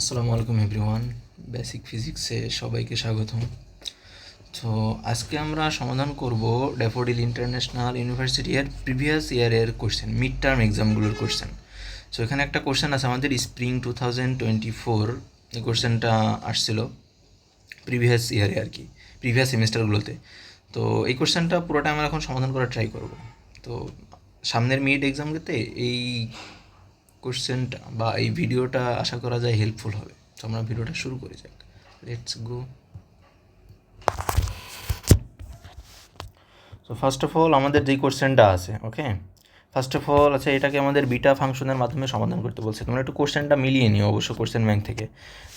আসসালামু আলাইকুম everyone, basic ফিজিক্সে সবাইকে স্বাগতম। তো আজকে আমরা সমাধান করব ড্যাফোডিল ইন্টারন্যাশনাল ইউনিভার্সিটি এর প্রিভিয়াস ইয়ারের কোশ্চেন, মিড টার্ম এক্সামগুলোর কোশ্চেন। সো এখানে একটা কোশ্চেন আছে আমাদের স্প্রিং 2024, এই কোশ্চেনটা আসছিল প্রিভিয়াস ইয়ারে আর কি, প্রিভিয়াস সেমিস্টারগুলোতে। তো এই কোশ্চেনটা পুরোটা আমরা এখন সমাধান করার ট্রাই করব। তো সামনের মিড এক্সামগুলোতে এই কোশ্চেনটা বা এই ভিডিওটা আশা করা যায় হেল্পফুল হবে। তো আমরা ভিডিওটা শুরু করে যাক, let's go. So first of all আমাদের যেই কোশ্চেনটা আছে, ওকে, ফার্স্ট অফ অল আছে এটাকে আমাদের বিটা ফাংশনের মাধ্যমে সমাধান করতে বলছে। তোমরা একটু কোশ্চেনটা মিলিয়ে নিও অবশ্য কোশ্চেন ব্যাংক থেকে।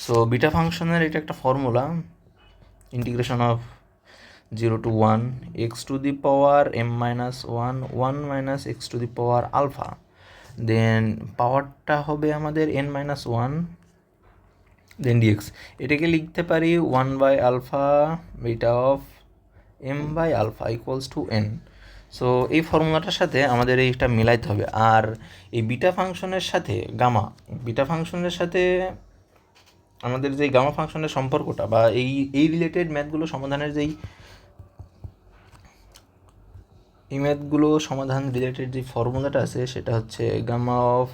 সো বিটা ফাংশনের এটা একটা formula, integration of 0 to 1 x⁻m−1 1 - x⁻α, দেন পাওয়ারটা হবে আমাদের n-1, দেন ডিএক্স। এটাকে লিখতে পারি 1/α beta of m/α equals to n। So এই ফর্মুলাটার সাথে আমাদের এইটা মিলাইতে হবে। আর এই বিটা ফাংশনের সাথে বিটা ফাংশনের সাথে আমাদের যেই গামা ফাংশনের সম্পর্কটা বা এই রিলেটেড ম্যাথগুলো সমাধানের এই ম্যাথগুলো সমাধান রিলেটেড যে ফর্মুলাটা আছে সেটা হচ্ছে গামা অফ,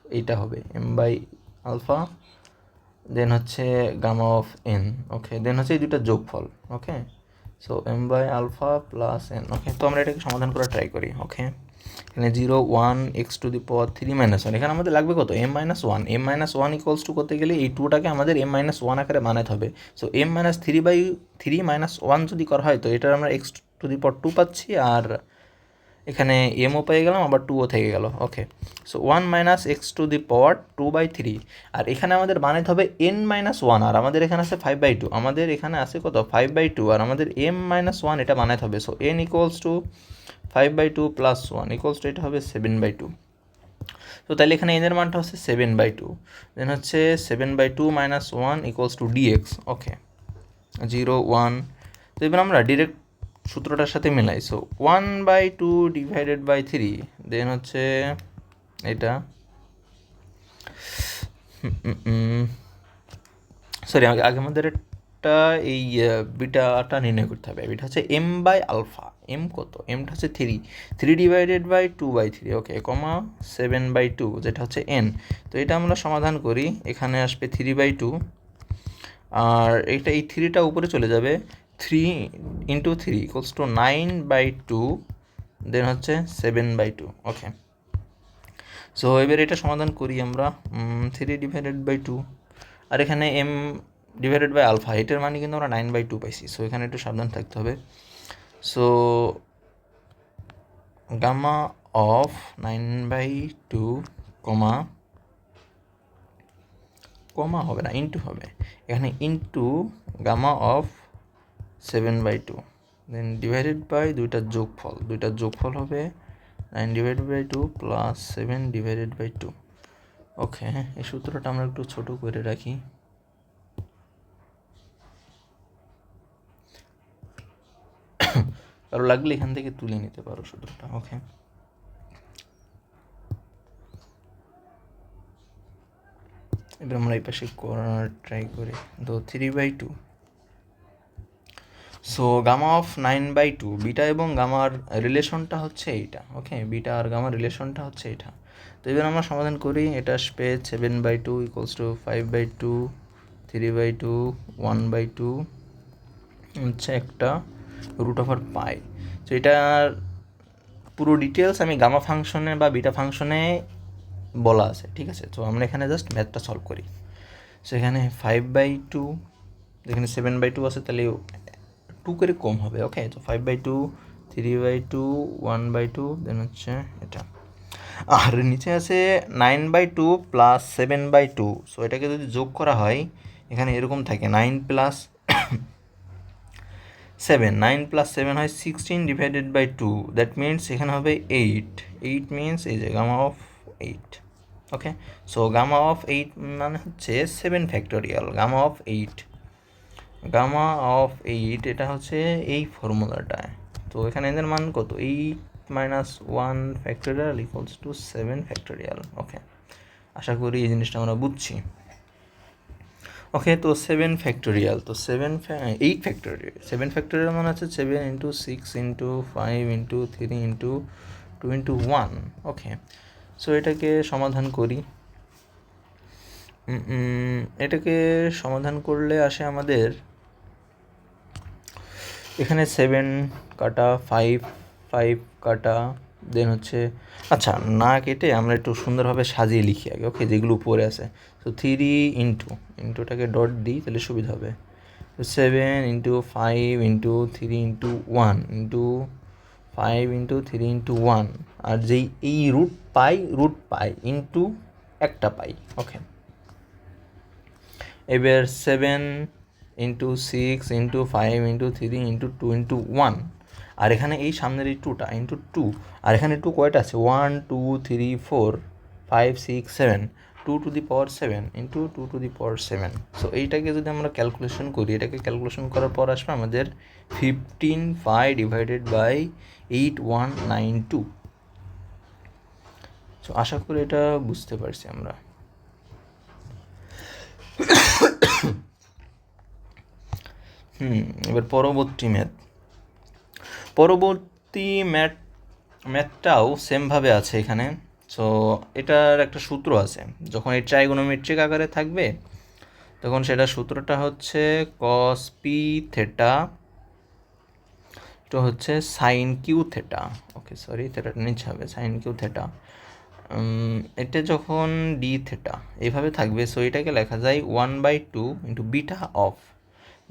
এইটা হবে m/α, দেন হচ্ছে গামা অফ n, ওকে, দেন হচ্ছে এই দুটার যোগফল, ওকে। সো m/α প্লাস n, ওকে। তো আমরা এটাকে সমাধান করার ট্রাই করি, ওকে। এখানে 0 1 x⁻³ - 1, এখানে আমাদের লাগবে কত, m-1। m-1 ইকুয়ালস টু করতে গেলে এই টুটাকে আমাদের m-1 আকারে বানাতে হবে। সো m-3/3 - 1 যদি করা হয় তো এটার আমরা x⁻² পাচ্ছি, আর এখানে এমও পেয়ে গেলাম, আবার টুও থেকে গেল, ওকে। সো 1 - x⁻²/3, আর এখানে আমাদের বানাইতে হবে n-1, আর আমাদের এখানে আছে 5/2, আমাদের এখানে আছে কত 5/2, আর আমাদের m-1 এটা বানাইতে হবে। So n equals to 5/2 plus 1 equals two এটা হবে 7/2। তো তাহলে এখানে n এর মানটা হচ্ছে 7/2, দেন হচ্ছে 7/2 - 1 ইকুয়ালস টু ডিএক্স, ওকে। 0 1, তো এবার আমরা ডিরেক্ট সূত্রটার সাথে মিলাই। সো 1/2 ডিভাইডেড বাই 3, দেন হচ্ছে এটা, সরি আগে আমাদের একটা এই বিটাটা নির্ণয় করতে হবে। বিটা হচ্ছে m/α, এম কত, এমটা হচ্ছে 3 ডিভাইডেড বাই 2/3, ওকে, কমা 7/2 যেটা হচ্ছে n। তো এটা আমরা সমাধান করি, এখানে আসবে 3/2, আর এইটা এই 3টা উপরে চলে যাবে, 3 × 3 ইকুয়ালস টু 9/2, দেন হচ্ছে 7/2, ওকে। সো এবার এটা সমাধান করি আমরা, 3 ডিভাইডেড বাই 2, আর এখানে m ডিভাইডেড বাই আলফা, এটার মানে কিন্তু আমরা 9/2 পাইছি। সো এখানে একটু সাবধান থাকতে হবে। So gamma of 9/2 comma comma হবে না, ইন্টু হবে, এখানে into gamma of 7/2, then divided by দুইটার যোগফল হবে 9/2 প্লাস 7/2, ওকে। এই সূত্রটা আমরা একটু ছোট করে রাখি। কারো লাগলে এখান থেকে তুলে নিতে পারো সূত্রটা, ওকে। এবার আমরা এই পাশে করার ট্রাই করি। তো 3/2, সো গামা অফ 9/2, বিটা এবং গামার রিলেশনটা হচ্ছে এইটা, ওকে, বিটা আর গামার রিলেশনটা হচ্ছে এটা। তো এবার আমরা সমাধান করি, এটা আসবে 7/2 ইকুয়ালস টু 5/2, 3/2, 1/2 হচ্ছে একটা √π। তো এটার পুরো ডিটেলস আমি গামা ফাংশনে বা বিটা ফাংশনে বলা আছে, ঠিক আছে। তো আমরা এখানে জাস্ট ম্যাথটা সলভ করি। সো এখানে 5/2, এখানে 7/2 আছে, তাহলে 2 করে কম হবে, ওকে। তো 5/2, 3/2, 1/2, দেন হচ্ছে এটা, আর নিচে আছে 9/2 প্লাস 7/2। সো এটাকে যদি যোগ করা হয় এখানে এরকম থাকে 9 + 7 হয় 16 ডিভাইডেড বাই 2, দ্যাট মিনস এখানে হবে 8 মিনস এই যে gamma of 8, okay. So gamma of 8 মানে হচ্ছে 7 ফ্যাক্টোরিয়াল, গামা অফ 8 এটা হচ্ছে এই ফর্মুলাটায়। তো এখানে এদের মান কত, 8 - 1 ফ্যাক্টোরিয়াল ইকুয়ালস টু 7 ফ্যাক্টোরিয়াল, ওকে। আশা করি এই জিনিসটা আমরা বুঝছি। ওকে, তো 7 ফ্যাক্টোরিয়াল, তো 8 ফ্যাক্টোরিয়াল, 7 ফ্যাক্টোরিয়াল মানে হচ্ছে 7 into 6 into 5 into 3 into 2 into 1। ওকে, সো এটাকে সমাধান করি। এটাকে সমাধান করলে আসে আমাদের এখানে 7 কাটা, 5 কাটা, দেন হচ্ছে, আচ্ছা না কেটে আমরা একটু সুন্দরভাবে সাজিয়ে লিখি আগে। ওকে, যেগুলো উপরে আছে, তো 3 ইন্টুটাকে ডট দিই, তাহলে সুবিধা হবে। তো 7 into 5 into 3 into 1 into 5 into 3 into 1, আর যেই এই রুট পাই ইন্টু একটা পাই। ওকে, এবার 7 into 6 into 5 into 3 into 2 into 1, আর এখানে এই সামনের এই 2টা ইন্টু 2, আর এখানে 2 কয়টা আছে, 1 2 3 4 5 6 7, 2 to the power 7 into 2 to the power 7। So এইটাকে যদি আমরা ক্যালকুলেশন করি, এটাকে ক্যালকুলেশন করার পর আসবে আমাদের 15 ডিভাইডেড বাই 8192। সো আশা করি এটা বুঝতে পারছি আমরা। এবার পরবর্তী ম্যাথটাও সেমভাবে আছে এখানে। সো এটার একটা সূত্র আছে, যখন এই ট্রাইগোনোমেট্রিক আকারে থাকবে তখন সেটা সূত্রটা হচ্ছে কস পি থেটা তো হচ্ছে sine Q theta. Okay sorry, থেটাটা নিচে হবে, সাইন কিউ থেটা। এটা যখন ডি থেটা এইভাবে থাকবে, সো এটাকে লেখা যায় 1/2 into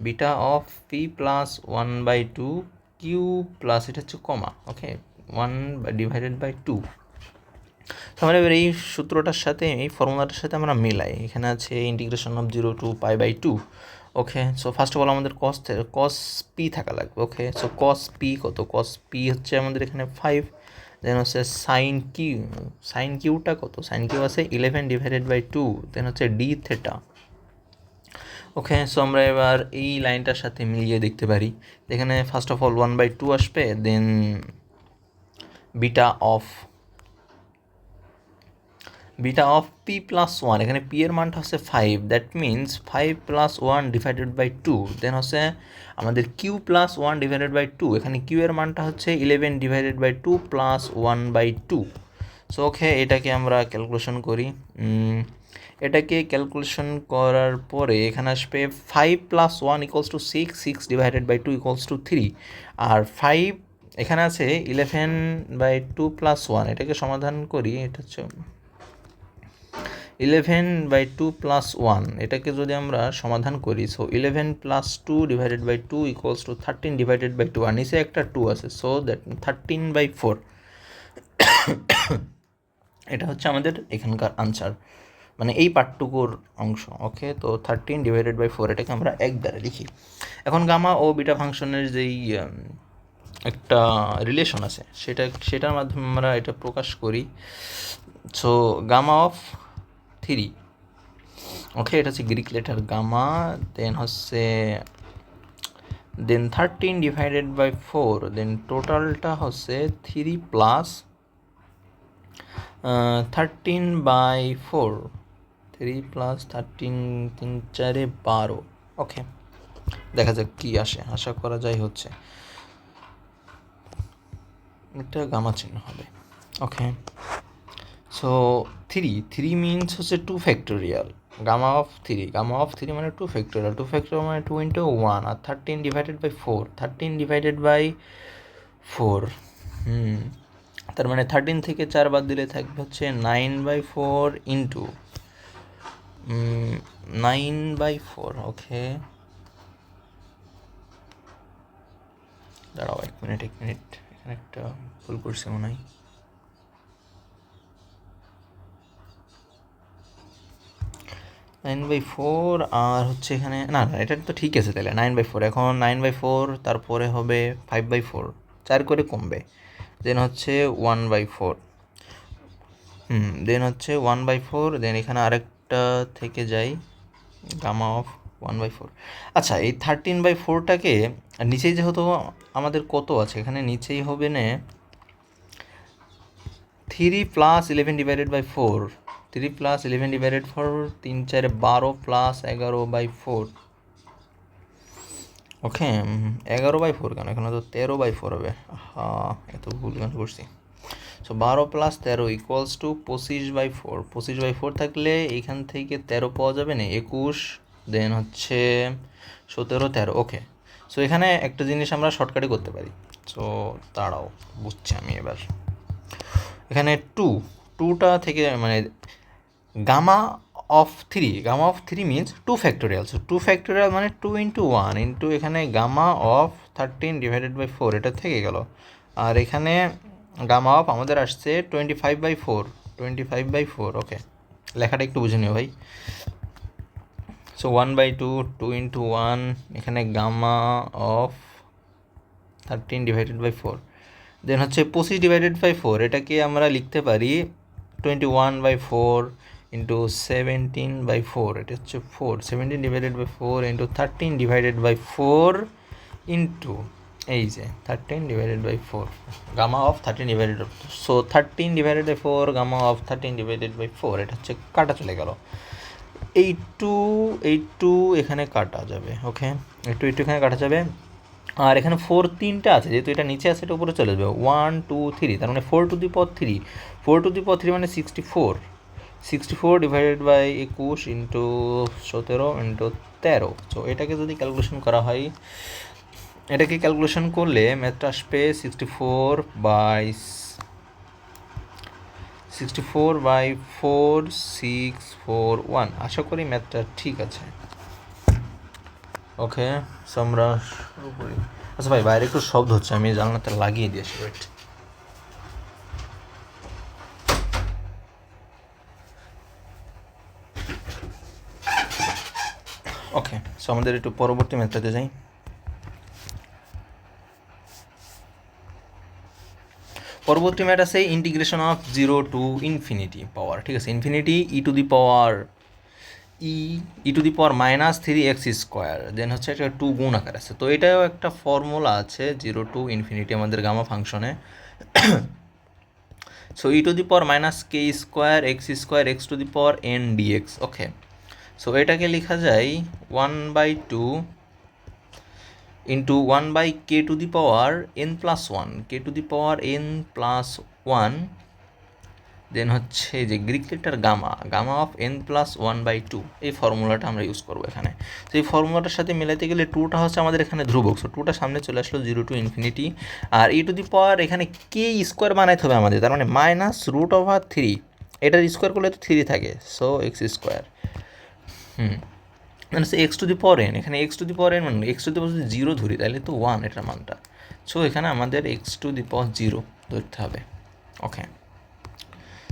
beta of P plus 1/2 Q plus এটা হচ্ছে কমা। ওকে, 1 ডিভাইডেড বাই 2। তো আমরা এবার এই সূত্রটার সাথে, এই ফর্মুলাটার সাথে আমরা মিলাই। এখানে আছে integration of 0 to π/2। Okay, so first of all আমাদের কস পি থাকা লাগবে। ওকে, সো কস পি কত, কস পি হচ্ছে আমাদের এখানে 5। দেন হচ্ছে সাইন কিউটা কত, সাইন কিউ আছে 11 ডিভাইডেড বাই 2, দেন হচ্ছে ডি থেটা। ওকে, সো আমরা এবার এই লাইনটার সাথে মিলিয়ে দেখতে পারি। এখানে ফার্স্ট অফ অল 1/2 আসবে, then beta of P plus 1, এখানে পি এর মানটা হচ্ছে 5, that means 5 plus 1 divided by 2। Then হচ্ছে আমাদের কিউ প্লাস 1 ডিভাইডেড বাই 2, এখানে কিউ এর মানটা হচ্ছে 11 divided by 2 plus 1/2। So okay, এটাকে আমরা ক্যালকুলেশন করি। এটাকে ক্যালকুলেশন করার পরে এখানে আসবে 5 plus 1 equals to 6 divided by 2 equals to 3, আর 5 এখানে আছে 11/2 প্লাস 1, এটাকে সমাধান করি। এটা হচ্ছে 11/2 প্লাস 1, এটাকে যদি আমরা সমাধান করি, so 11 plus 2 divided by 2 equals to 13 divided by 2, আর নিচে একটা 2 আছে, সো দ্যাট 13/4। এটা হচ্ছে আমাদের এখানকার আনসার, মানে এই পার্টটুকুর অংশ। ওকে, তো 13 ডিভাইডেড বাই 4 এটাকে আমরা 1 দ্বারা লিখি। এখন গামা ও বিটা ফাংশনের যেই একটা রিলেশন আছে সেটার মাধ্যমে আমরা এটা প্রকাশ করি। সো গামা অফ 3, ওকে, এটা হচ্ছে Greek letter gamma, then 13 divided by 4, then টোটালটা হচ্ছে 3 প্লাস 13/4, 3 প্লাস 13, 3 4 12। ওকে, দেখা যাক কি আসে, আশা করা যায় হচ্ছে এটা গামা চিহ্ন হবে। ওকে, সো 3 মিনস হচ্ছে 2 ফ্যাক্টোরিয়াল, গামা অফ 3 মানে 2 ফ্যাক্টোরিয়াল, 2 ফ্যাক্টোরিয়াল মানে 2 ইন্টু 1, আর 13 ডিভাইডেড বাই 4, 13 ডিভাইডেড বাই 4, তার মানে 13 থেকে 4 বাদ দিলে থাকবে হচ্ছে 9/4 ইন্টু 9/4। ওকে, দাঁড়াও এক মিনিট, এখানে একটা ভুল করছি মনে হয়। নাইন বাই ফোর আর হচ্ছে এখানে না, এটা তো ঠিক আছে তাহলে 9/4। এখন 9/4 তারপরে হবে 5/4, 4 করে কমবে, দেন হচ্ছে 1/4, দেন হচ্ছে 1/4, দেন এখানে আরেকটা থেকে যাই, গামা অফ 1/4। আচ্ছা, এই 13/4টাকে নিচেই যেহেতু আমাদের কত আছে, এখানে নিচেই হবে না 3 plus 11 divided by 4, 3 plus 11 divided 4, 3 4 12 plus 11/4। Okay, 11/4 কেন, এখানে তো 13/4 হবে। হ্যাঁ, এত ভুল কেন করছি। So 12 plus 13 equals to 25/4। 25/4 থাকলে এইখান থেকে 13 পাওয়া যাবে না, 21, দেন হচ্ছে 17 13। ওকে, সো এখানে একটা জিনিস আমরা শর্টকাটে করতে পারি। সো দাঁড়াও, বুঝছি আমি এবার। এখানে টুটা থেকে মানে gamma of 3 means 2 factorial. So 2 factorial মানে 2 × 1 ইন্টু এখানে গামা অফ 13 ডিভাইডেড বাই 4, এটা থেকে গেল। আর এখানে গামা অফ আমাদের আসছে 25/4। ওকে, লেখাটা একটু বুঝে নিও ভাই। সো 1/2, 2 × 1, এখানে গামা অফ 13 ডিভাইডেড বাই 4, দেন হচ্ছে 25 ডিভাইডেড বাই 4, এটাকে আমরা লিখতে পারি 21/4 ইন্টু 17/4, এটা হচ্ছে 4। 17 divided by 4 into 13 divided by 4 into এই যে 13 ডিভাইডেড বাই 4 গামা অফ 13 ডিভাইডেড। সো 13 ডিভাইডেড বাই 4 গামা অফ 13 ডিভাইডেড বাই 4, এটা হচ্ছে কাটা চলে গেল। এই টু এখানে কাটা যাবে। ওকে, এই টু এখানে কাটা যাবে। আর এখানে 4 3টা আছে, যেহেতু এটা নিচে আছে, এটা উপরে চলে যাবে। 1 2 3, তার মানে 4 two the power 3। 4 two the পাওয়ার 3 মানে 64 divided by 21 into 17 into 13। So এটাকে যদি ক্যালকুলেশন করা হয়, এটাকে ক্যালকুলেশন করলে ম্যাথটা আসবে 64/4641। আশা করি ম্যাথটা ঠিক আছে। ওকে, সো আমরা শুরু করি। আচ্ছা ভাই, বাইরে একটু শব্দ হচ্ছে, আমি জানলাটা লাগিয়ে দিয়েছি। ওয়েট। ওকে, সো আমাদের একটু পরবর্তী ম্যাথটাতে যাই। পরবর্তী ম্যাথ আছে ইন্টিগ্রেশন অফ 0 টু ইনফিনিটি পাওয়ার। ঠিক আছে, infinity E to the power -3x², দেন হচ্ছে এটা 2 গুণ আকার আছে। তো এটাও একটা ফর্মুলা আছে 0 টু ইনফিনিটি আমাদের গামা ফাংশনে। So e to the power -k² x² n dx। Okay, so এটাকে লেখা যায় 1/2 into 1/k two the power n+1, দেন হচ্ছে যে Greek letter gamma of n+1/2। এই ফর্মুলাটা আমরা ইউজ করবো এখানে। তো এই ফর্মুলাটার সাথে মেলাতে গেলে টুটা হচ্ছে আমাদের এখানে ধ্রুবক, সো টুটা সামনে চলে আসলো 0 টু ইনফিনিটি। আর ই টু দি পাওয়ার এখানে k² বানাইতে হবে আমাদের, তার মানে -√3। এটার স্কোয়ার করলে তো 3 থাকে, সো x²। মানে হচ্ছে x two the power n, এখানে x two the power n মানে x টু দি পাওয়ার যদি 0 ধরি তাহলে তো 1 এটার মানটা। সো এখানে আমাদের x টু দি পাওয়ার 0 ধরতে হবে। ওকে,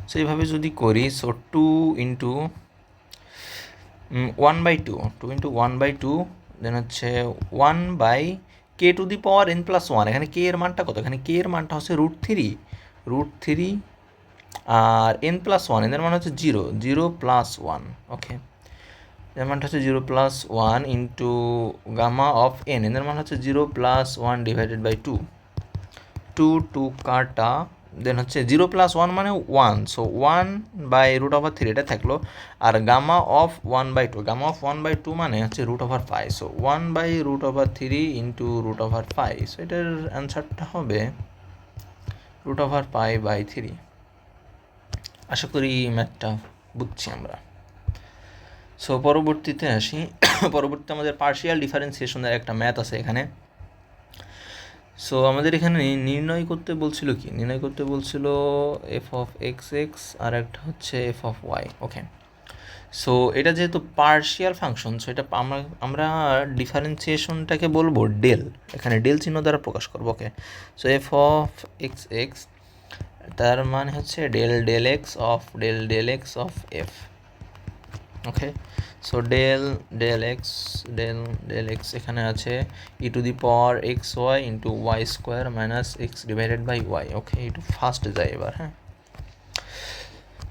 সো এইভাবে যদি করি, সো 2 ইন্টু 1/2, দেন হচ্ছে 1/k two the power n+1। এখানে k এর মানটা কত? এখানে k এর মানটা হচ্ছে √3, আর n+1, এদের মান হচ্ছে 0+1। ওকে, এর মানটা হচ্ছে 0+1 ইন্টু গামা অফ n, এদের মান হচ্ছে 0+1 ডিভাইডেড বাই 2 কাটা, দেন হচ্ছে 0+1 মানে 1, সো 1/√3 এটা থাকলো। আর গামা অফ 1/2 মানে হচ্ছে √5, সো 1/√3 ইন্টু √5। সো এটার অ্যান্সারটা হবে √π/3। আশা করি ম্যাথটা বুঝছি আমরা। সো পরবর্তীতে আসি। পরবর্তীতে আমাদের পার্শিয়াল ডিফারেন্সিয়েশনের একটা ম্যাথ আছে এখানে। সো আমাদের এখানে নির্ণয় করতে বলছিল f(x)(x) আর একটা হচ্ছে f(y). ওকে, সো এটা যেহেতু পার্শিয়াল ফাংশন, সো এটা আমরা ডিফারেন্সিয়েশনটাকে বলবো ডেল, এখানে ডেল চিহ্ন দ্বারা প্রকাশ করবো। ওকে, সো f(x)(x) তার মানে হচ্ছে del x of F. Okay, so del X এখানে আছে e to the power xy into y² minus X divided by Y. Okay, একটু ফাস্ট যায় এবার। হ্যাঁ,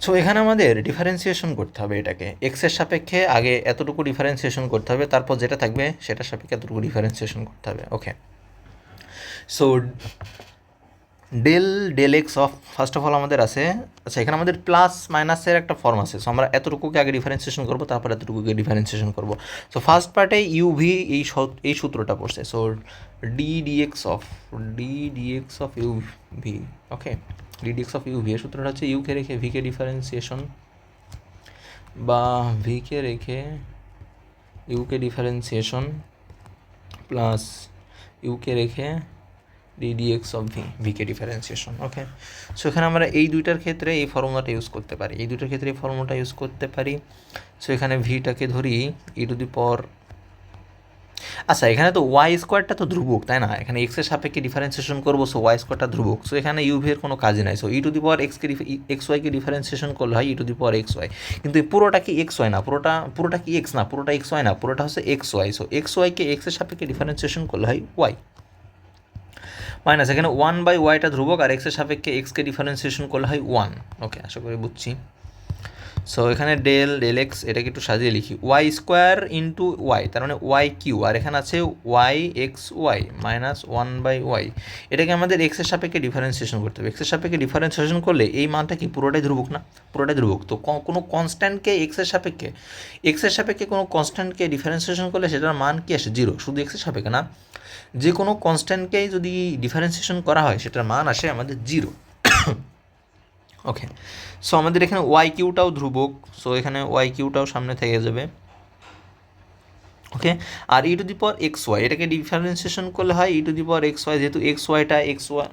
সো এখানে আমাদের ডিফারেন্সিয়েশন করতে হবে এটাকে এক্সের সাপেক্ষে, আগে এতটুকু ডিফারেন্সিয়েশন করতে হবে, তারপর যেটা থাকবে সেটার সাপেক্ষে এতটুকু ডিফারেন্সিয়েশন করতে হবে। Okay, so del del x of first of all আমাদের আছে, আচ্ছা এখানে আমাদের প্লাস মাইনাসের একটা ফর্ম আছে, সো আমরা এতটুকুকে আগে ডিফারেন্সিয়েশন করবো, তারপর এতটুকুকে ডিফারেন্সিয়েশন করবো। সো ফার্স্ট পার্টে ইউভি এই সূত্রটা পড়ছে, so D D x of UV, okay, D-D-x of UV এর সূত্রটা হচ্ছে ইউকে রেখে ভিকে ডিফারেন্সিয়েশন, বা ভিকে রেখে ইউকে ডিফারেন্সিয়েশন প্লাস ইউকে রেখে D-D-x of V K differentiation, okay. So এখানে আমরা এই দুইটার ক্ষেত্রে এই ফর্মুলাটা ইউজ করতে পারি, এই দুইটার ক্ষেত্রে এই ফর্মুলাটা ইউজ করতে পারি। সো এখানে ভিটাকে ধরি ই টু দি পাওয়ার, আচ্ছা এখানে তো ওয়াই স্কোয়ারটা তো ধ্রুবক, তাই না, এখানে এক্সের সাপেক্ষে ডিফারেন্সিয়েশন করবো, সো ওয়াই স্কোয়ারটা ধ্রুবক, সো এখানে ইউভির কোনো কাজই নাই। So e to the power x ওয়াইকে ডিফারেন্সিয়েশন করলে হয় e to the power x Y, কিন্তু এই পুরোটা কি এক্স ওয়াই না, পুরোটা কি এক্স না, পুরোটা এক্স ওয়াই না, পুরোটা হচ্ছে এক্স ওয়াই। সো এক্স ওয়াইকে এক্সের সাপেক্ষে ডিফারেন্সিয়েশন করলে হয় ওয়াই মাইনাস, এখানে ওয়ান বাই ওয়াইটা ধ্রুবক আর এক্সের সাপেক্ষে এক্সকে ডিফারেন্সিয়েশন করলে হয় ওয়ান, ওকে, আশা করি বুঝছি। সো এখানে ডেল এক্স এটাকে একটু সাজিয়ে লিখি, ওয়াই স্কোয়ার ইন্টু ওয়াই, তার মানে ওয়াই কিউ, আর এখানে আছে Y X Y minus one by Y, এটাকে আমাদের এক্সের সাপেক্ষে ডিফারেন্সিয়েশন করতে হবে। এক্সের সাপেক্ষে ডিফারেন্সিয়েশন করলে এই মানটা কি পুরোটাই ধ্রুবক না, পুরোটাই ধ্রুবক। তো কোনো কনস্ট্যান্টকে এক্সের সাপেক্ষে কোনো কনস্ট্যান্টকে ডিফারেন্সিয়েশন করলে সেটার মান কি আসে, জিরো, শুধু এক্সের সাপেক্ষে না, যে কোনো কনস্ট্যান্টকেই যদি ডিফারেন্সিয়েশন করা হয় সেটার মান আসে আমাদের জিরো, ওকে। সো আমাদের এখানে ওয়াই কিউটাও ধ্রুবক, সো এখানে ওয়াই কিউটাও সামনে থেকে যাবে, ওকে। আর e to the power x Y এটাকে ডিফারেন্সিয়েশন করলে হয় e to the power x Y, যেহেতু এক্স ওয়াই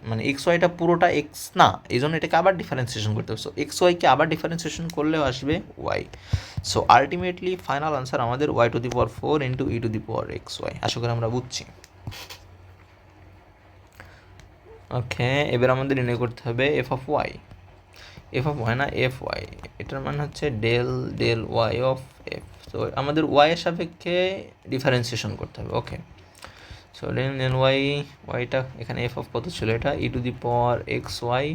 মানে এক্স ওয়াইটা পুরোটা এক্স না, এই জন্য এটাকে আবার ডিফারেন্সিয়েশন করতে হবে। সো এক্স ওয়াইকে আবার ডিফারেন্সিয়েশন করলেও আসবে y. So ultimately final answer আমাদের y to the power 4 into e to the power x y. আশা করি আমরা বুঝছি, ওকে। এবার আমাদের নির্ণয় করতে হবে এফ অফ ওয়াই না এফ ওয়াই, এটার মানে হচ্ছে ডেল ওয়াই অফ এফ। তো আমাদের ওয়াইয়ের সাপেক্ষে ডিফারেন্সিয়েশন করতে হবে, ওকে। সো ডেল ওয়াইটা এখানে এফ অফ কত ছিল, এটা e to the power x Y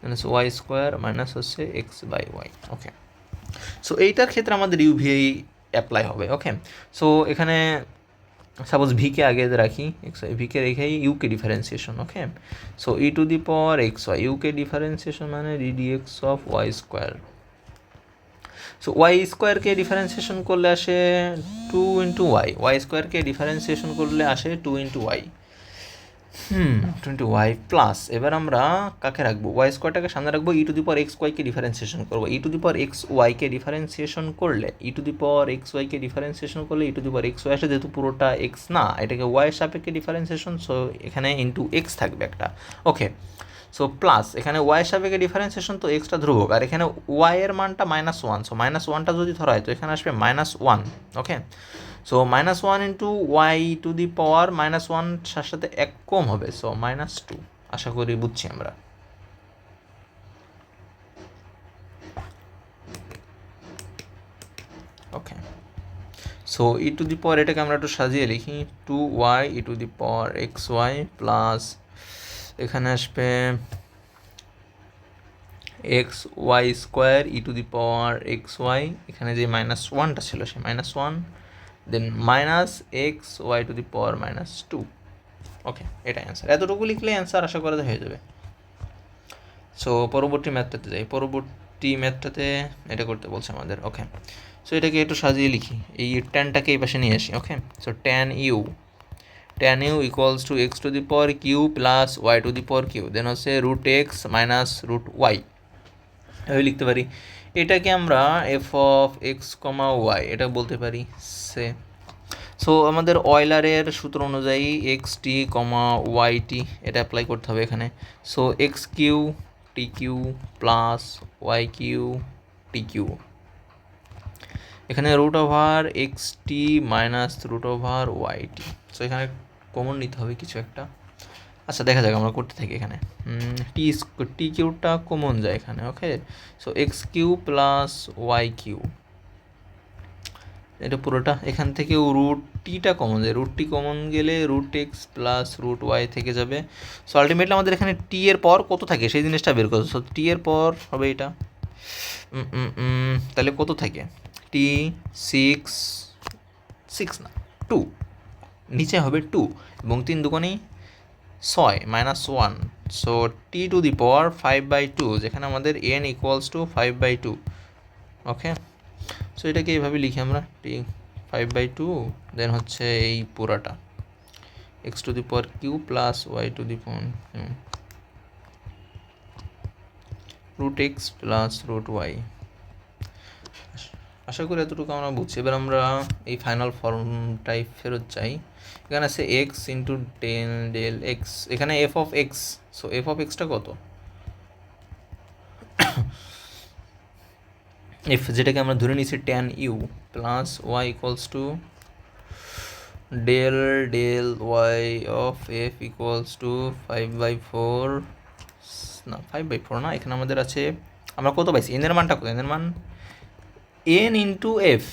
minus y square minus হচ্ছে x by Y, okay. So এইটার ক্ষেত্রে আমাদের ইউভিআই অ্যাপ্লাই হবে, ওকে। সো এখানে সাপোজ ভিকে আগে রাখি, এক্স ওয়াই ভিকে রেখেই ইউকে differentiation, okay. So e to the power x y, ইউকে ডিফারেন্সিয়েশন মানে d d x of y square. So y স্কোয়ারকে ডিফারেন্সিয়েশন করলে আসে টু ইন্টু ওয়াই স্কোয়ারকে ডিফারেন্সিয়েশন করলে আসে two into Y, Y plus, এবার আমরা কাকে রাখবো, ওয়াই স্কোয়ারটাকে সামনে রাখবো, e to the power x ওয়াইকে ডিফারেন্সিয়েশন করবো, e to the power x ওয়াইকে ডিফারেন্সিয়েশন করলে e to the power x ওয়াইকে ডিফারেন্সিয়েশন করলে e to the power x y আসে, যেহেতু পুরোটা এক্স না, এটাকে ওয়াইয়ের সাপেক্ষে ডিফারেন্সিয়েশন, সো এখানে ইন্টু এক্স থাকবে একটা, ওকে। সো প্লাস এখানে ওয়াইয়ের সাপেক্ষে ডিফারেন্সিয়েশন, তো এক্সটা ধ্রুবক, আর এখানে ওয়াইয়ের মানটা মাইনাস ওয়ান, সো মাইনাস ওয়ানটা যদি ধরা হয় তো এখানে আসবে minus one, okay. So minus one into Y to the power minus one, সাথে এক কম হবে, সো মাইনাস টু। আশা করি বুঝছি আমরা, okay. So e to the পাওয়ার এটাকে আমরা একটু সাজিয়ে লিখি, two y e to the power x y plus এখানে আসবে x y square e to the power x y, এখানে যে মাইনাস ওয়ানটা ছিল সে minus one, then minus x y to the power minus two, okay. এটাই answer, এতটুকু লিখলে অ্যান্সার আশা করা হয়ে যাবে। সো পরবর্তী ম্যাথটাতে যাই, পরবর্তী ম্যাথটাতে এটা করতে বলছে আমাদের, ওকে। সো এটাকে একটু সাজিয়ে লিখি, এই ট্যানটাকে এই পাশে নিয়ে আসি, okay. So tan u equals to x to the power q plus y to the power q, then হচ্ছে root x minus root y, এভাবে লিখতে পারি। এটাকে আমরা f of x comma y এটা বলতে পারি সে। সো আমাদের অয়লারের সূত্র অনুযায়ী এক্স টি কমা ওয়াই টি এটা অ্যাপ্লাই করতে হবে এখানে। So x Q T Q plus Y Q T Q, এখানে root over X T minus root over Y T. So এখানে কমন নিতে হবে কিছু একটা, আচ্ছা দেখা যাক আমরা করতে থাকি। এখানে টি কিউটা কমন যায় এখানে, okay. So x q plus Y q, এটা পুরোটা, এখান থেকেও রুট টিটা কমন যায়, রুট টি কমন গেলে root x plus root y থেকে যাবে। সো আলটিমেটলি আমাদের এখানে টি এর পর কত থাকে সেই জিনিসটা বের করছে। সো টি এর পর হবে এটা, তাহলে কত থাকে, টি সিক্স না টু, নিচে হবে টু এবং তিন দুগুণেই -1, সো t⁴ 5/2, যেখানে আমাদের n = 5/2। ওকে, সো এটাকে এইভাবে লিখি আমরা, টি 5/2, দেন হচ্ছে এই পুরাটা x⁴ plus y⁴ √x plus √y। আশা করি এতটুকু আমরা বুঝছি। এবার আমরা এই ফাইনাল ফর্মটাই ফেরত চাই। এখানে আছে x ইন্টু ডেল এক্স, এখানে F of X, so F of এক্সটা কত, এফ যেটাকে আমরা ধরে নিয়েছি tan u প্লাস y = del Y of F = 5/4, না 5/4 না, এখানে আমাদের আছে, আমরা কত পাইছি, এন এর মানটা কত, এন এর মান n into f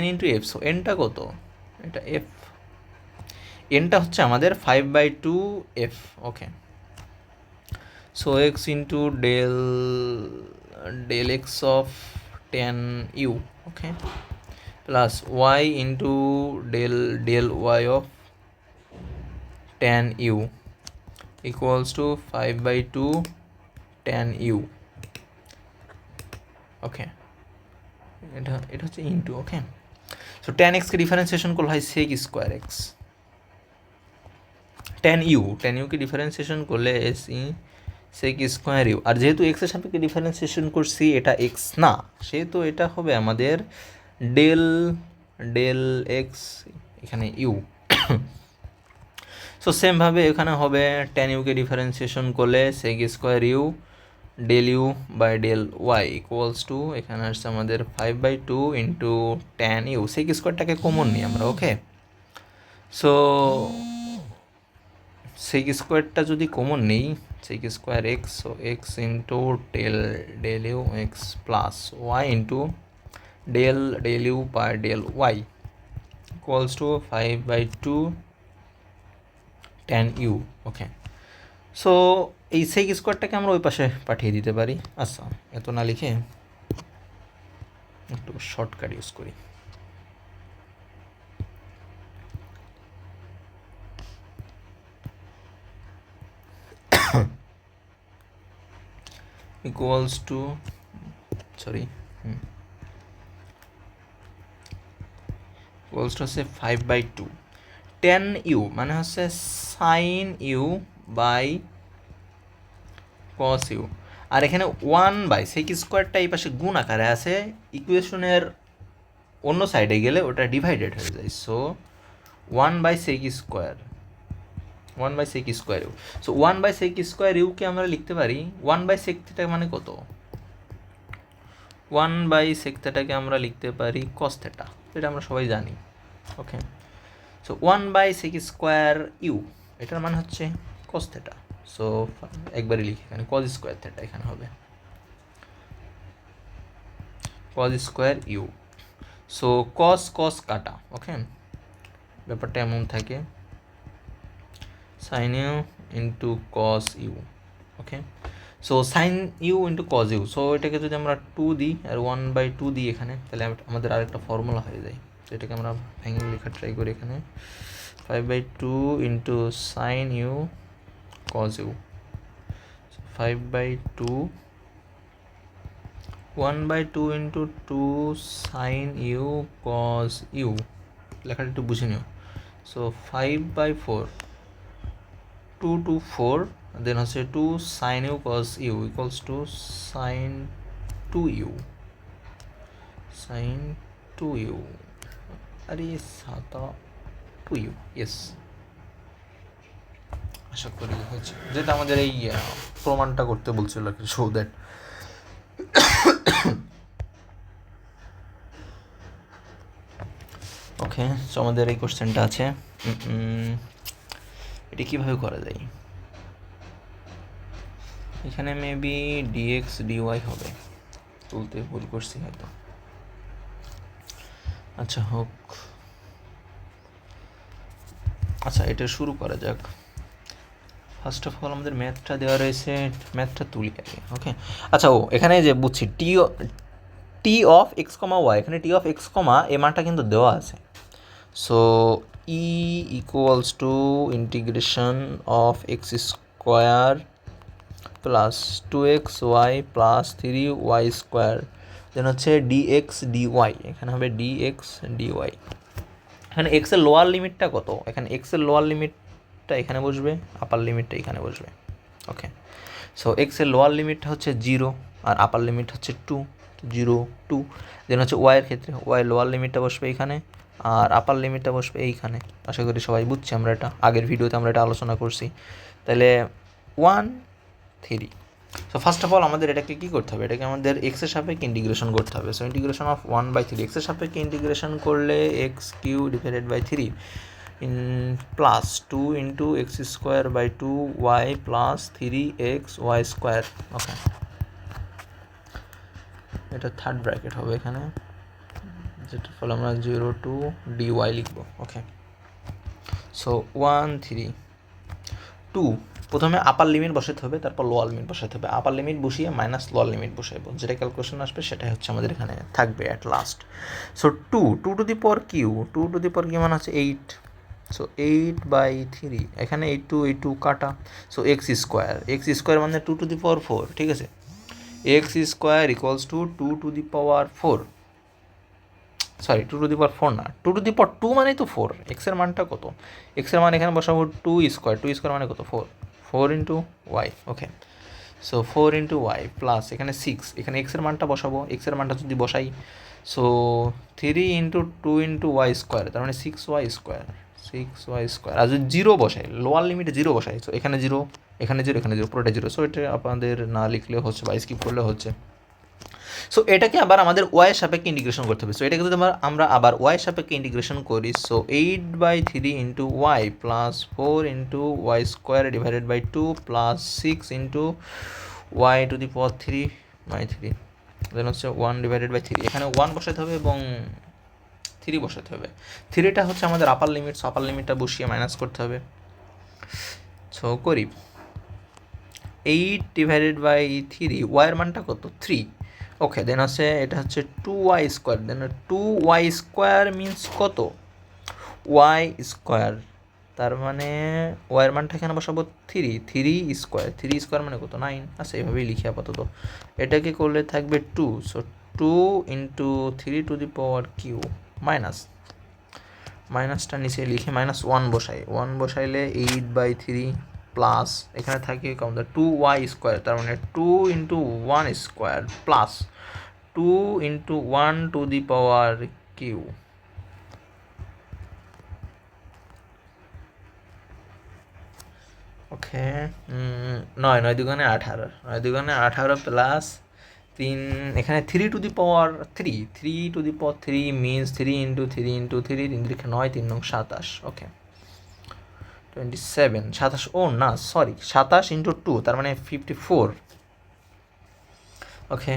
n into f, so এনটা কত, এটা এফ, এনটা হচ্ছে আমাদের 5/2 f. Okay, so x into del x of tan u, okay, plus Y into del Y of tan u = 5/2 tan u। Okay, এটা হচ্ছে into, okay, so tan x কে differentiation করলে হয় sec²x, tan u কে differentiation করলে sec²u, আর যেহেতু x এর সাপেক্ষে ডিফারেন্সিয়েশন করছি, এটা x না, সেহেতু এটা হবে আমাদের ডেল এক্স, এখানে u। সো সেমভাবে এখানে হবে tan u কে ডিফারেন্সিয়েশন করলে sec²u del U by del Y = এখানে আসছে আমাদের 5/2 ইন্টু tan u, sec²টাকে কমন নিই আমরা। ওকে, সো sec²টা যদি কমন নেই, sec²x, so x into del U X plus Y into del U by del Y = 5/2 tan u। Okay, so এই sec²টাকে আমরা ওই পাশে পাঠিয়ে দিতে পারি। আচ্ছা, এত না লিখে একটু শর্টকাট ইউজ করি। ইকুয়ালস টু হচ্ছে 5/2 tan u, মানে হচ্ছে sin u by cos u, আর এখানে 1/sec²টা এই পাশে গুণ আকারে আছে, ইকুয়েশনের অন্য সাইডে গেলে ওটা ডিভাইডেড হয়ে যায়, so 1/sec², 1/sec²u, so 1/sec²u কে আমরা লিখতে পারি 1/sec θ, মানে কত, 1/sec θটাকে আমরা লিখতে পারি cos θ, এটা আমরা সবাই জানি। ওকে, সো 1/sec²u, এটার মানে হচ্ছে cos θ, সো একবারই লিখি, এখানে cos² θ এখানে হবে cos²u, সো cos কাটা। ওকে, ব্যাপারটা এমন থাকে, sin u into cos u। Okay, so sin u into cos u, so এটাকে যদি আমরা 2 দিই আর 1/2 দিই এখানে, তাহলে আমাদের আরেকটা ফর্মুলা হয়ে যায়। তো এটাকে আমরা ভেঙে লেখা ট্রাই করি, এখানে 5/2 into sin u cos u, 5/2, 1/2 into 2 sin u cos u, লেখাটা একটু বুঝে নিও। সো 5/4, 2 to 4, দেন হচ্ছে 2 sin u cos u = sin 2u, sin 2u, আরে 2u, ইয়েস, আশা করি হয়েছে, যেটা আমাদের এই প্রমাণটা করতে বলছিল আর কি, শো দ্যাট। ওকে, সো আমাদের এই কোশ্চেনটা আছে, এটা কীভাবে করা যায়, এখানে মেবি dx dy হবে, তুলতে ভুল করছি হয়তো, আচ্ছা হোক। আচ্ছা, এটা শুরু করা যাক। ফার্স্ট অফ অল আমাদের ম্যাথটা দেওয়া রয়েছে, ম্যাথটা তুলি আগে। ওকে, আচ্ছা, এখানে যে বুঝছি T of x comma Y, এখানে টি অফ এক্স কমা এ মানটা কিন্তু দেওয়া আছে, so E equals to integration of X square plus 2xy প্লাস 3y স্কোয়ার দেন হচ্ছে ডিএক্স ডিওয়াই, এখানে হবে ডিএক্স ডিওয়াই। এখানে এক্সের লোয়ার লিমিটটা কত, এখানে এক্সের লোয়ার লিমিটটা এখানে বসবে, আপার লিমিটটা এখানে বসবে। ওকে, সো এক্সের লোয়ার লিমিটটা হচ্ছে 0 আর আপার লিমিট হচ্ছে 2, 0 2। দেন হচ্ছে ওয়াইয়ের ক্ষেত্রে ওয়াই লোয়ার লিমিটটা বসবে এইখানে আর আপার লিমিটটা বসবে এইখানে। আশা করি সবাই বুঝছি, আমরা এটা আগের ভিডিওতে আমরা এটা আলোচনা করছি। তাহলে 1 3। সো ফার্স্ট অফ অল আমাদের এটাকে কী করতে হবে, এটাকে আমাদের এক্সের সাপেক্ষে ইন্টিগ্রেশন করতে হবে। সো ইন্টিগ্রেশন অফ 1/3, এক্সের সাপেক্ষে ইন্টিগ্রেশন করলে x³ ডিভাইডেড বাই 3 ইন plus 2 into x²/2y plus 3xy square. Okay, এটা থার্ড ব্র্যাকেট হবে এখানে, যেটার ফলে আমরা 0 to dy লিখবো। ওকে, সো 1 3 2। প্রথমে আপার লিমিট বসাতে হবে, তারপর লোয়ার লিমিট বসাতে হবে। আপার লিমিট বসিয়ে মাইনাস লোয়ার লিমিট বসাইবো, যেটা ক্যালকুলেশন আসবে সেটাই হচ্ছে আমাদের এখানে থাকবে at last. So 2 to the power Q, 2 to the power Q মানে হচ্ছে 8। সো 8/3, এখানে 8 কাটা। সো x² মানে 2 টু দি পাওয়ার 4, ঠিক আছে। x² equals to 2 to the power 4, sorry 2 to the power 4 না, 2 টু দি পাওয়ার 2 মানেই তো 4। এক্সের মানটা কত, এক্সের মান এখানে বসাবো 2² মানে কত 4 into Y. Okay, so 4 into y plus এখানে 6, এখানে এক্সের মানটা বসাবো, এক্সের মানটা যদি বসাই so 3 into 2 into Y square, তার মানে 6y স্কোয়ার আর যদি 0 বসাই, লোয়ার লিমিটে 0 বসাই, সো এখানে 0 এখানে 0 এখানে 0 পুরোটা 0। সো এটা আপনাদের না লিখলেও হচ্ছে বা স্কিপ করলে হচ্ছে। সো এটাকে আবার আমাদের ওয়াইয়ের সাপেক্ষে ইন্টিগ্রেশন করতে হবে। সো এটাকে যদি আমরা আবার ওয়াইয়ের সাপেক্ষে ইন্টিগ্রেশন করি, so 8/3 into y plus 4 into Y square divided by 2 plus 6 into Y to the power 3/3 then হচ্ছে 1/3। এখানে 1 বসাতে হবে এবং 3 বসাতে হবে। 3টা হচ্ছে আমাদের আপার লিমিট, সো আপার লিমিটটা বসিয়ে মাইনাস করতে হবে। সো করি 8/3, ওয়াইয়ের মানটা কত 3। ওকে, দেন আছে এটা হচ্ছে 2y², দেন 2y² মিনস কত y², তার মানে ওয়াইয়ের মানটা এখানে বসাবো 3 মানে কত 9 আচ্ছা, এভাবেই লিখি আপাতত। এটাকে করলে থাকবে 2, so 2 into 3 to the power Q মাইনাসটা নিচে লিখে -1 বসাই, 1 বসাইলে 8/3 প্লাস এখানে থাকে আমাদের 2y², তার মানে 2 into 1² plus 2 into 1 to the power q. Okay, 9 দুগুণে 18, 9 দুগুণে 18 প্লাস 3, এখানে 3 to the power 3 to the power 3 means 3 into 3 into 3, 3 3 9, 3 9 27। ওকে, 27 27, ও না সরি 27 ইন্টু 2, তার মানে 54। ওকে,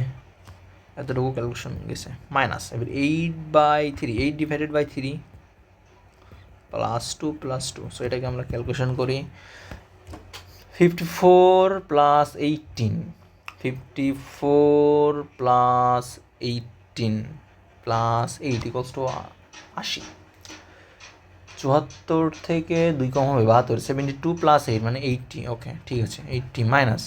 এতটুকু ক্যালকুলেশন গেছে মাইনাস। এবার 8/3, 8 ডিভাইডেড বাই 3 প্লাস 2, সো এটাকে আমরা ক্যালকুলেশন করি 54 plus 18, 54 plus 18 plus 8 equals to 80। 74 থেকে 2 কম হবে 72, 72 প্লাস 8 মানে 80। ওকে, ঠিক আছে, 80 মাইনাস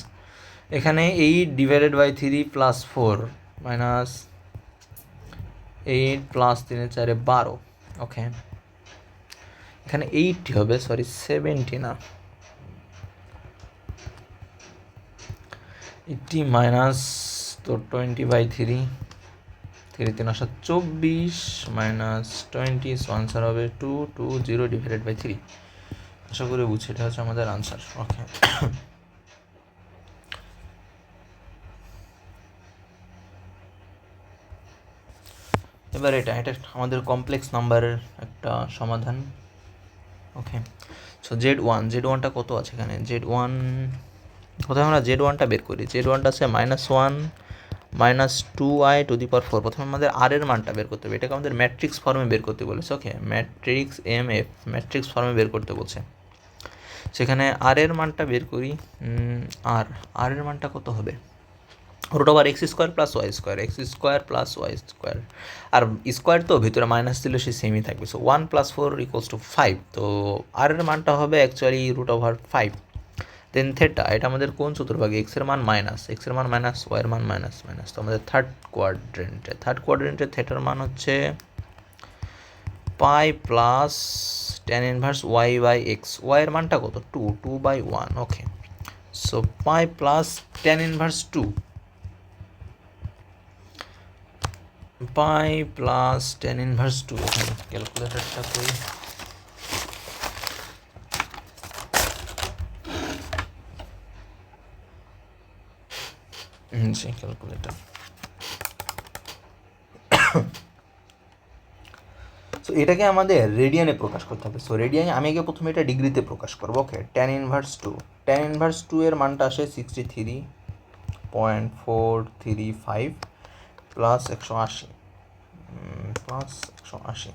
এখানে 8 divided by 3 plus 4 minus 8 plus 3 4 12। Okay, এখানে 80 হবে, সরি 70 না, 80 মাইনাস তো 20/3, 3 3 24 মাইনাস 20, সো আনসার হবে 220 ডিভাইডেড বাই 3। আশা করি বুঝছি, এটা হচ্ছে আমাদের আনসার। ওকে, এবার এটা আমাদের কমপ্লেক্স নাম্বারের একটা সমাধান। ওকে, সো Z1টা কত আছে এখানে, Z1 প্রথমে আমরা Z1টা বের করি। Z1টা আছে -1 -2i টু দি পাওয়ার 4। প্রথমে আমাদের আর এর মানটা বের করতে হবে, এটাকে আমাদের ম্যাট্রিক্স ফর্মে বের করতে বলেছে। ওকে, ম্যাট্রিক্স MF ম্যাট্রিক্স ফর্মে বের করতে বলছে। সেখানে আর এর মানটা বের করি, আর এর মানটা কত হবে, root over x square plus y square, x square plus y square, আর স্কোয়ার তো ভিতরে মাইনাস দিলে সে সেমই থাকবে। সো 1 + 4 = 5। তো আর এর মানটা হবে অ্যাকচুয়ালি রুট ওভার 5। দেন থেটা, এটা আমাদের কোন চতুর্ভাগে, এক্সের মান মাইনাস, এক্সের মান মাইনাস, ওয়াইয়ের মান মাইনাস মাইনাস। তো আমাদের থার্ড কোয়াড্রেন্টে থেটার মান হচ্ছে পাই প্লাস tan−1 y/x, ওয়াইয়ের মানটা কত, 2/1। Okay, so pi plus tan−1 2, pi plus tan−1 2। এখানে ক্যালকুলেটরটা করি, জি ক্যালকুলেটর। সো এটাকে আমাদের রেডিয়ানে প্রকাশ করতে হবে। সো রেডিয়ানে আমি আগে প্রথমে এটা ডিগ্রিতে প্রকাশ করবো। ওকে, tan−2 এর মানটা আসে 63.435 প্লাস 180 প্লাস 180।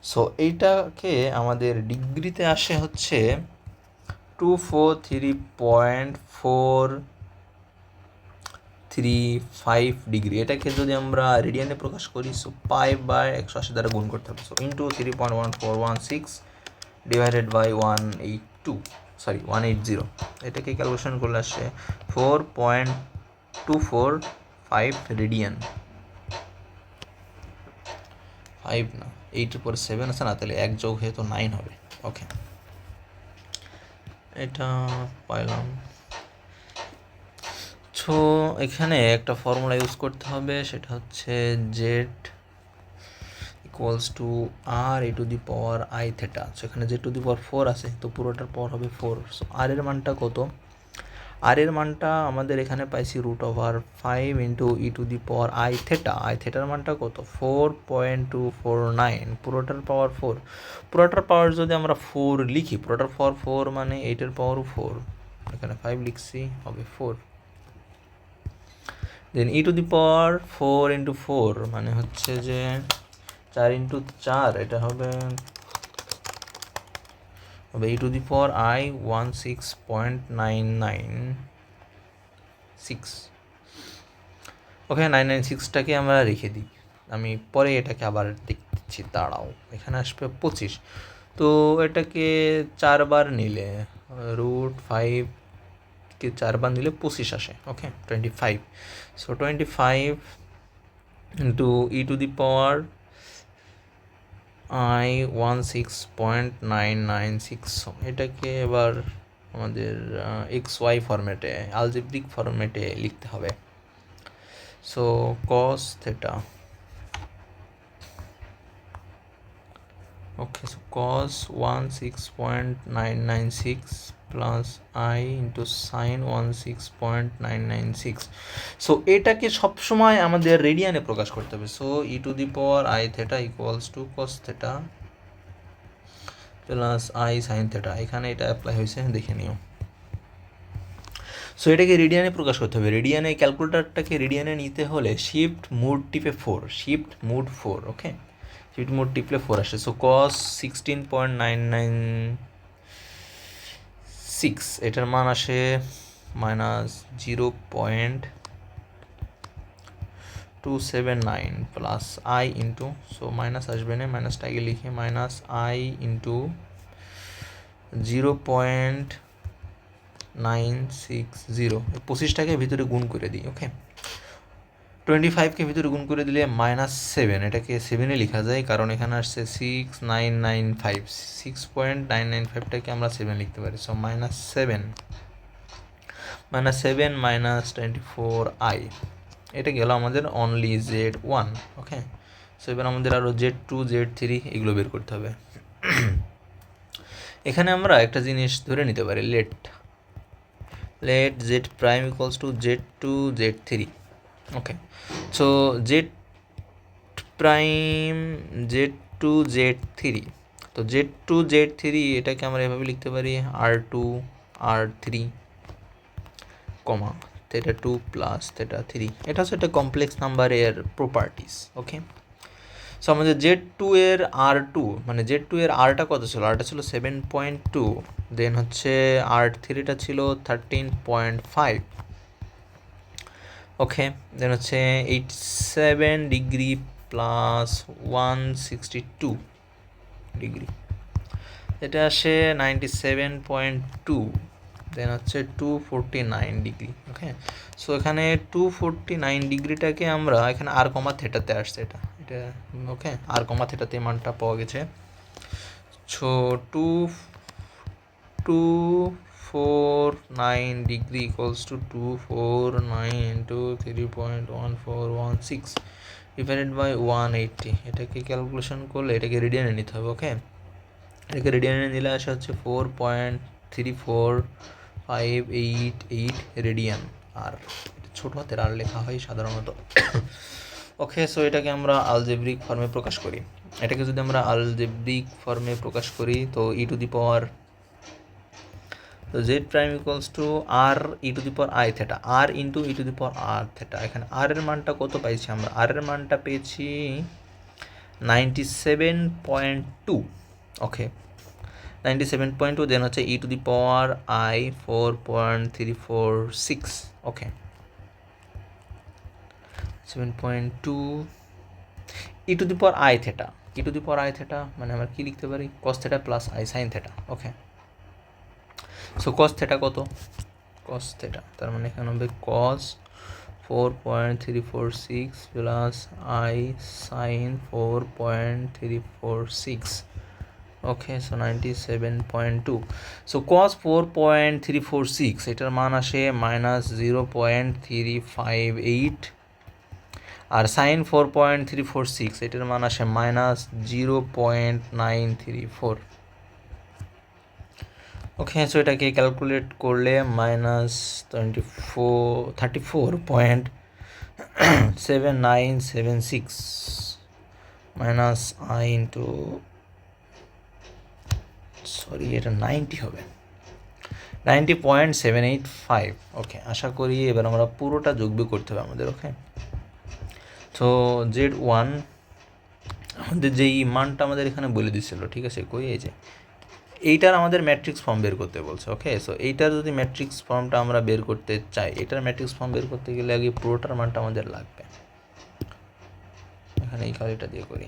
সো এইটাকে আমাদের ডিগ্রিতে আসে হচ্ছে 243.435 ডিগ্রি। এটাকে যদি আমরা রেডিয়ানে প্রকাশ করি, সো π/180 দ্বারা গুণ করতে হবে। সো ইন্টু 3.1416 ডিভাইডেড বাই 180, এটাকে ক্যালকুলেশন করলে আসে 4.245 রেডিয়ান। 5 না, 8-এর পরে 7 আছে না, তাহলে 1 যোগ হয়ে তো 9 হবে। ওকে, এটা পাইলাম। সো এখানে একটা ফর্মুলা ইউজ করতে হবে, সেটা হচ্ছে জেড = r(a⁻i)θ। সো এখানে z⁴ আছে, তো পুরোটার পাওয়ার হবে 4। সো আর এর মানটা কত, আর এর মানটা আমাদের এখানে পাইছি √5 × i⁻θ মানটা কত, 4.249, পুরোটার পাওয়ার 4। পুরোটার পাওয়ার যদি আমরা 4 লিখি, পুরোটার পাওয়ার 4 মানে 8-এর পাওয়ারও 4, এখানে 5 লিখছি, হবে 4। দেন e⁴ 4 × 4 মানে হচ্ছে যে 4 × 4, এটা হবে e⁻i 16.996। ওকে, 996টাকে আমরা রেখে দিই, আমি পরে এটাকে আবার দেখছি, দাঁড়াও। এখানে আসবে 25। তো এটাকে 4 বার নিলে, √5কে 4 বার নিলে 25 আসে। ওকে, 25। So 25 × e⁻i 16.996। এটাকে এবার আমাদের XY ফরম্যাটে, আলজেব্রিক ফরম্যাটে লিখতে হবে। So cos θ, okay, so cos 16.996 plus i × sin 16.996। So এটাকে সবসময় আমাদের রেডিয়ানে প্রকাশ করতে হবে। So e⁻i⁻θ = cos θ plus i sin θ। এখানে এটা অ্যাপ্লাই হয়েছে, দেখে নিও। সো এটাকে রেডিয়ানে প্রকাশ করতে হবে। রেডিয়ানে, ক্যালকুলেটারটাকে রেডিয়ানে নিতে হলে শিফট মোড টিপে 4, শিফট মোড 4। ওকে, শিফট মোড টিপলে 4 আসে। সো cos 16.996, এটার মান আসে -0.279 plus i into, so minus আসবে না, মাইনাসটা আগে লিখে, -i ইন্টু 0.960, 25টাকে ভিতরে গুণ করে দিই। ওকে, 25কে ভিতরে গুণ করে দিলে -7, এটাকে 7-এ লেখা যায়, কারণ এখানে আসছে 6995, 6.995টাকে আমরা 7 লিখতে পারি। সো -7 -24i, এটা গেল আমাদের অনলি Z1। ওকে, সো এবার আমাদের আরও Z2 Z3 এগুলো বের করতে হবে। এখানে আমরা একটা জিনিস ধরে নিতে পারি, let Z prime = Z2 Z3। Okay, so Z prime Z2 Z3, তো Z2 Z3 এটাকে আমরা এভাবে লিখতে পারি R2 R3, কমা θ2 প্লাস θ3। এটা হচ্ছে একটা কমপ্লেক্স নাম্বারের প্রপার্টিস। ওকে, সো আমাদের Z2 এর R2, মানে Z2 এর Rটা কত ছিল, Rটা ছিল 7.2, দেন হচ্ছে R3টা ছিল 13.5, ওকে, দেন হচ্ছে 87 ডিগ্রি প্লাস 162 ডিগ্রি, এটা আসে 97.2, দেন হচ্ছে 249 ডিগ্রি। ওকে, সো এখানে 249 ডিগ্রিটাকে আমরা এখানে আর কমা থেটাতে আসছে এটা এটা ওকে, আর কমা থেটাতে মানটা পাওয়া গেছে। So 249 degree equals to 249 into 3.1416 divided by 180। এটাকে ক্যালকুলেশন করলে এটাকে রেডিয়ানে নিতে হবে। ওকে, এটাকে রেডিয়ানে নিলে আসা হচ্ছে 4.34588 রেডিয়ান। আর এটা ছোটো হাতের আর লেখা হয় সাধারণত। ওকে, সো এটাকে আমরা আলজেব্রিক ফর্মে প্রকাশ করি। এটাকে যদি আমরা আলজেব্রিক ফর্মে প্রকাশ করি তো ই টু দি পাওয়ার, তো Z prime equals to r e to the power i theta, r into e to the power r theta. এখানে আর এর মানটা কত পাইছি আমরা? আর এর মানটা পেয়েছি 97.2। ওকে, 97.2, দেন হচ্ছে e to the power i 4.346। Okay, 7.2 e to the power i theta, e to the power i theta মানে আমরা কী লিখতে পারি? Cos theta plus i sine theta. Okay, so cos theta কত? কস থেটা তার মানে এখানে হবে cos 4.346 plus i sine 4.346। Okay, so 97.2। So cos 4.346 এটার মান আসে -0.358, আর সাইন 4.346 এটার মান আসে -0.934। ওকে, সো এটাকে ক্যালকুলেট করলে -34.7976 মাইনাস আই ইন্টু, সরি এটা 90 হবে, 90.785। ওকে, আশা করি এবার আমরা পুরোটা যোগবিয়োগ করতে হবে আমাদের। ওকে, তো Z1 আমাদের যেই মানটা আমাদের এখানে বলে দিচ্ছিল, ঠিক আছে, কই এই যে এইটার আমাদের ম্যাট্রিক্স ফর্ম বের করতে বলছে। ওকে, সো এইটার যদি ম্যাট্রিক্স ফর্মটা আমরা বের করতে চাই, এটার ম্যাট্রিক্স ফর্ম বের করতে গেলে আগে পুরোটার মানটা আমাদের লাগবে। এখানে এই কালিটা দিয়ে করি।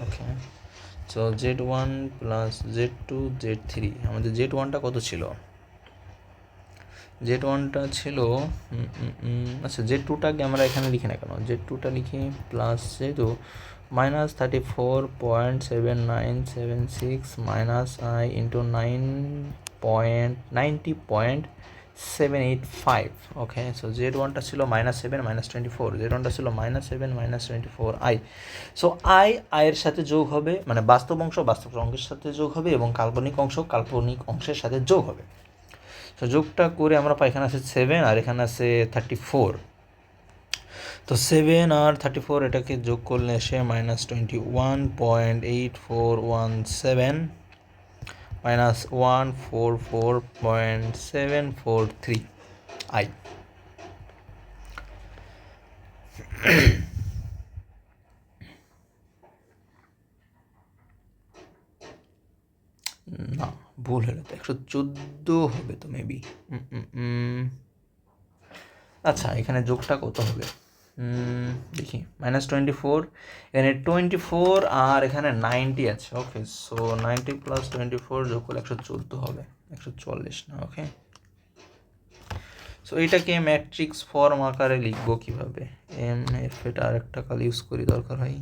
ওকে, so Z1 plus Z2 Z3, আমাদের Z1টা কত ছিল? Z1টা ছিল আচ্ছা, Z2টাকে আমরা এখানে লিখি না কেন, Z2টা লিখি প্লাস যেহেতু -34.7976 minus i into 90.785। Okay, so Z1টা ছিল -7 -24, Z1টা ছিল -7 -24 আই। সো আয়ের সাথে যোগ হবে, মানে বাস্তব অংশ বাস্তব অংশের সাথে যোগ হবে এবং কাল্পনিক অংশ কাল্পনিক অংশের সাথে যোগ হবে। তো যোগটা করে আমরা পাই, এখানে আছে 7 আর এখানে আছে 34। তো 7 আর 34 এটাকে যোগ করলে এসে -21.8417 মাইনাস 144.743 আই। না, ভুল হলো তো, 114 হবে তো মেবি। আচ্ছা, এখানে যোগটা কত হবে দেখি, -24, এখানে 24 আর এখানে 90 আছে। ওকে, সো 90 প্লাস 24 যোগ করলে 114 হবে, 144 না। ওকে, সো এইটাকে ম্যাট্রিক্স ফর্ম আকারে লিখবো কিভাবে? এফ এটা আরেকটা কাল ইউজ করি, দরকার হয়।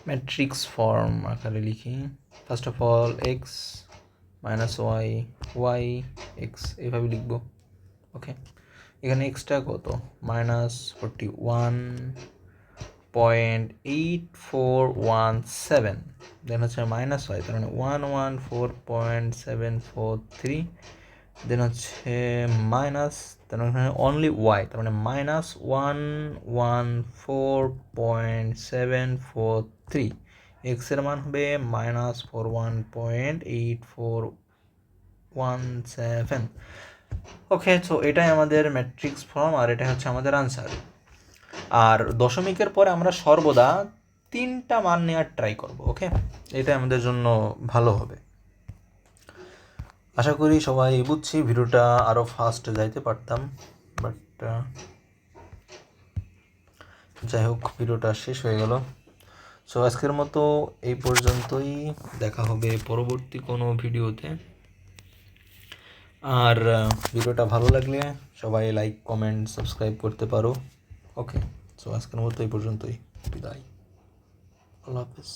ম্যাট্রিক্স ফর্ম আকারে লিখি, first of all x minus y, y x, এইভাবে লিখবো। ওকে, এখানে এক্সটা কত? -40.8417, দেন হচ্ছে মাইনাস ওয়াই তার মানে 114.743, দেন হচ্ছে মাইনাস তার মানে অনলি ওয়াই তার মানে -114.743, এক্সের মান হবে -41.8417। ওকে, সো এটাই আমাদের ম্যাট্রিক্স ফর্ম আর এটা হচ্ছে আমাদের আনসার। আর দশমিকের পরে আমরা সর্বদা 3টা মান নেওয়ার ট্রাই করব। ওকে, এটা আমাদের জন্য ভালো হবে। আশা করি সবাই বুঝছি, ভিডিওটা আরও ফাস্ট যাইতে পারতাম, বাট যাই হোক ভিডিওটা শেষ হয়ে গেল। সো আজকের মতো এই পর্যন্তই, দেখা হবে পরবর্তী কোনো ভিডিওতে। আর ভিডিওটা ভালো লাগলে সবাই লাইক কমেন্ট সাবস্ক্রাইব করতে পারো। ওকে, সো আজকের মতো এই পর্যন্তই, বিদায়, আল্লাহ হাফেজ।